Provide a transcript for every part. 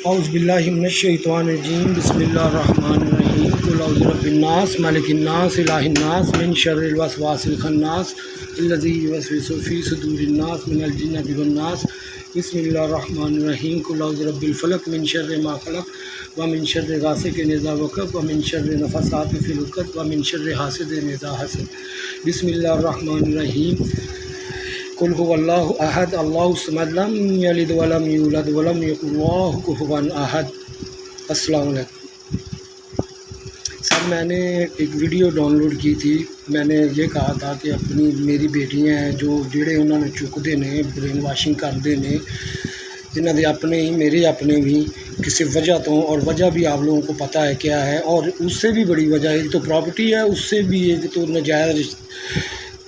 اعوذ باللہ من الشیطان الرجیم بسم اللہ الرحمن الرحیم قل اعوذ برب الناس ملک الناس الہ الناس من شر الوسواس الخناس الذی یوسوس فی صدور الناس من الجنۃ والناس بسم اللہ الرحمن الرحیم قل اعوذ برب الفلق من شر ما خلق ومن شر غاسق اذا وقب ومن شر النفاثات فی العقد ومن شر حاسد اذا حسد بسم اللہ الرحمن الرحیم قل هو اللہ احد اللہ الصمد لم یلد ولم یولد ولم یکن لہ کفوا احد۔ السلام علیکم سر، میں نے ایک ویڈیو ڈاؤن لوڈ کی تھی۔ میں نے یہ کہا تھا کہ میری بیٹیاں ہیں جو جڑے انہوں نے چکتے نے برین واشنگ کرتے ہیں، انہوں نے اپنے ہی میرے اپنے بھی کسی وجہ تو، اور وجہ بھی آپ لوگوں کو پتہ ہے کیا ہے، اور اس سے بھی بڑی وجہ ایک تو پراپرٹی ہے، اس سے بھی ایک تو ناجائز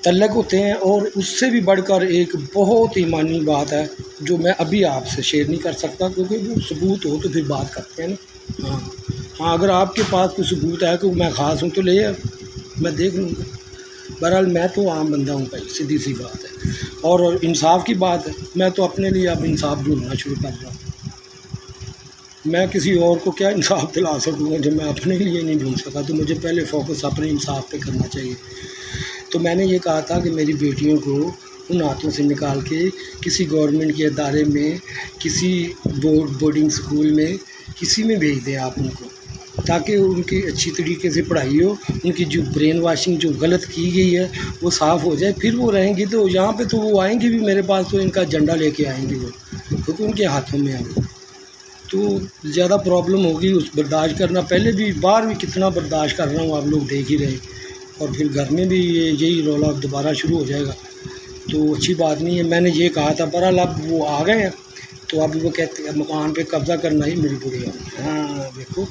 تعلق ہوتے ہیں، اور اس سے بھی بڑھ کر ایک بہت ایمانی بات ہے جو میں ابھی آپ سے شیئر نہیں کر سکتا، کیونکہ وہ ثبوت ہو تو پھر بات کرتے ہیں نا۔ ہاں اگر آپ کے پاس کوئی ثبوت ہے کہ میں خاص ہوں تو لے آ، میں دیکھ لوں گا۔ بہرحال میں تو عام بندہ ہوں بھائی، سیدھی سی بات ہے، اور انصاف کی بات ہے۔ میں تو اپنے لیے اب انصاف ڈھونڈنا شروع کر رہا ہوں۔ میں کسی اور کو کیا انصاف دلا سکوں گا جب میں اپنے لیے نہیں ڈھونڈ سکا؟ تو مجھے پہلے فوکس اپنے انصاف پہ کرنا چاہیے۔ تو میں نے یہ کہا تھا کہ میری بیٹیوں کو ان ہاتھوں سے نکال کے کسی گورنمنٹ کے ادارے میں، کسی بورڈنگ سکول میں، کسی میں بھیج دیں آپ ان کو، تاکہ ان کی اچھی طریقے سے پڑھائی ہو، ان کی جو برین واشنگ جو غلط کی گئی ہے وہ صاف ہو جائے۔ پھر وہ رہیں گی تو یہاں پہ تو وہ آئیں گی بھی میرے پاس، تو ان کا جھنڈا لے کے آئیں گی وہ، کیونکہ ان کے ہاتھوں میں آئیں گے تو زیادہ پرابلم ہوگی۔ اس برداشت کرنا، پہلے بھی باہر بھی کتنا برداشت کر رہا ہوں، آپ لوگ دیکھ ہی رہے، اور پھر گھر میں بھی یہی رولا دوبارہ شروع ہو جائے گا تو اچھی بات نہیں ہے۔ میں نے یہ کہا تھا، بہرحال اب وہ آ گئے ہیں تو اب وہ کہتے ہیں مکان پہ قبضہ کرنا ہی میری بری ہے۔ ہاں دیکھو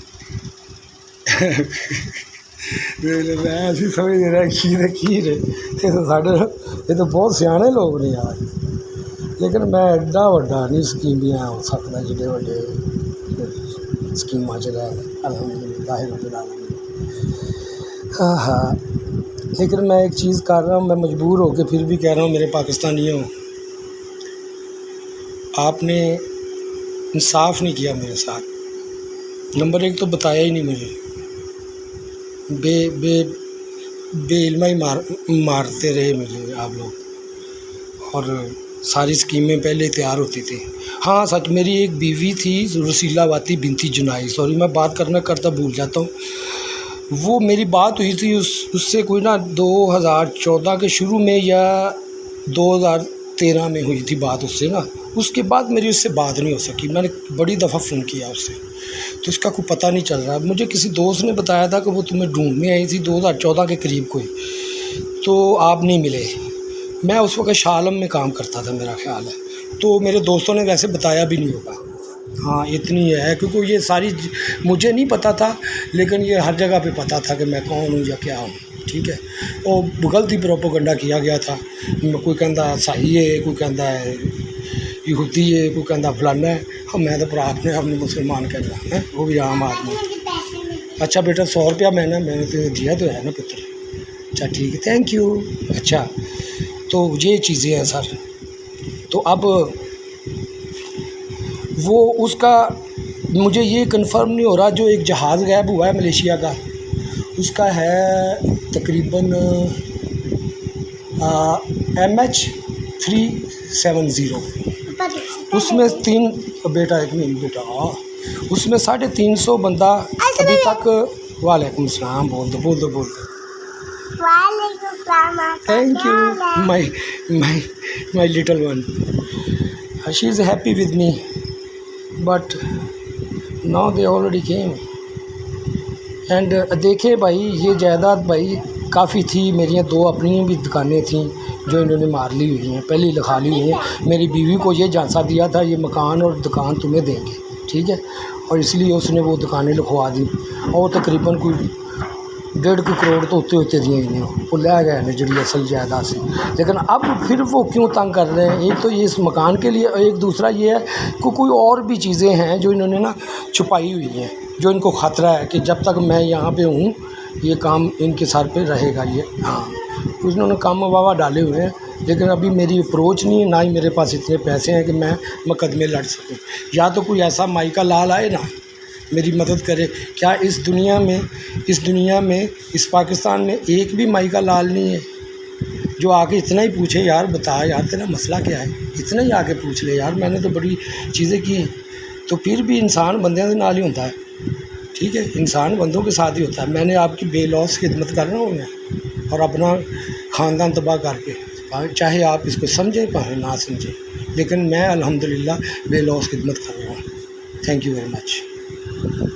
میں ایسی سمجھ نہیں رہا کھیر یہ تو بہت سیانے لوگ نے یار، لیکن میں ایڈا وڈا نہیں سکیمیاں ہو سکتا جڑے وڈے سکیماں چلا الحمدللہ رب العالمین۔ ہاں لیکن میں ایک چیز کر رہا ہوں، میں مجبور ہو کے پھر بھی کہہ رہا ہوں میرے پاکستانیوں، آپ نے انصاف نہیں کیا میرے ساتھ۔ نمبر ایک تو بتایا ہی نہیں مجھے، بے علمہ ہی مارتے رہے مجھے آپ لوگ، اور ساری اسکیمیں پہلے تیار ہوتی تھی۔ ہاں سچ، میری ایک بیوی تھی رسیلہ واتی بنتی جنائی، سوری میں بات کرتا بھول جاتا ہوں۔ وہ میری بات ہوئی تھی اس سے کوئی نا 2014 کے شروع میں یا 2013 میں ہوئی تھی بات اس سے نا۔ اس کے بعد میری اس سے بات نہیں ہو سکی۔ میں نے بڑی دفعہ فون کیا اس سے، تو اس کا کوئی پتہ نہیں چل رہا۔ مجھے کسی دوست نے بتایا تھا کہ وہ تمہیں ڈھونڈنے آئی تھی 2014 کے قریب کوئی، تو آپ نہیں ملے۔ میں اس وقت شاہ عالم میں کام کرتا تھا میرا خیال ہے، تو میرے دوستوں نے ویسے بتایا بھی نہیں ہوگا۔ ہاں اتنی ہے، کیونکہ یہ ساری مجھے نہیں پتہ تھا، لیکن یہ ہر جگہ پہ پتہ تھا کہ میں کون ہوں یا کیا ہوں، ٹھیک ہے۔ اور غلطی پروپیگنڈا کیا گیا تھا، کوئی کہندا صحیح ہے، کوئی کہندا ہے یہودی ہے، کوئی کہندا فلانا ہے۔ ہم میں تو اپنے آپ نے مسلمان کہنا ہے، وہ بھی عام آدمی۔ اچھا بیٹا 100 روپیہ میں نے تو دیا تو ہے نا پتر، اچھا ٹھیک ہے، تھینک یو۔ اچھا تو یہ چیزیں ہیں سر۔ تو اب وہ اس کا مجھے یہ کنفرم نہیں ہو رہا، جو ایک جہاز غائب ہوا ہے ملیشیا کا، اس کا ہے تقریباً MH370۔ اس میں بیٹا ایک منٹ بیٹا، اس میں 350 بندہ ابھی تک۔ وعلیکم السلام، بول دو وعلیکم السلام۔ Thank you my little one, she is happy with me, but now they already came. And دیکھیں بھائی، یہ جائیداد بھائی کافی تھی، میری 2 اپنی بھی دکانیں تھیں جو انہوں نے مار لی ہوئی ہیں، پہلے لکھا لی ہوئی ہیں۔ میری بیوی کو یہ جھانسا دیا تھا یہ مکان اور دکان تمہیں دیں گے، ٹھیک ہے، اور اس لیے اس نے وہ دکانیں لکھوا دی، اور تقریباً کوئی 1.5 کروڑ تو ہوتے دیے انہیں، وہ لے گئے ہیں جڑی اصل جائیداد سے۔ لیکن اب پھر وہ کیوں تنگ کر رہے ہیں؟ ایک تو یہ اس مکان کے لیے، ایک دوسرا یہ ہے کہ کوئی اور بھی چیزیں ہیں جو انہوں نے نا چھپائی ہوئی ہیں، جو ان کو خطرہ ہے کہ جب تک میں یہاں پہ ہوں یہ کام ان کے سر پہ رہے گا۔ یہ ہاں انہوں نے کام واوا ڈالے ہوئے ہیں، لیکن ابھی میری اپروچ نہیں ہے، نہ ہی میرے پاس اتنے پیسے ہیں کہ میں مقدمے لڑ سکوں. یا تو کوئی ایسا مائی کا لال آئے نا میری مدد کرے. کیا اس دنیا میں اس پاکستان میں ایک بھی مائی کا لال نہیں ہے جو آ کے اتنا ہی پوچھے یار بتا یار تیرا مسئلہ کیا ہے، اتنا ہی آ کے پوچھ لے یار میں نے تو بڑی چیزیں کی ہیں. تو پھر بھی انسان بندیاں کے نال ہی ہوتا ہے. ٹھیک ہے، انسان بندوں کے ساتھ ہی ہوتا ہے. میں نے آپ کی بے لوث خدمت کر رہا ہوں میں، اور اپنا خاندان تباہ کر کے، چاہے آپ اس کو سمجھیں چاہے نہ سمجھیں، لیکن میں الحمدللہ بے لوث خدمت کر رہا ہوں. Thank you very much.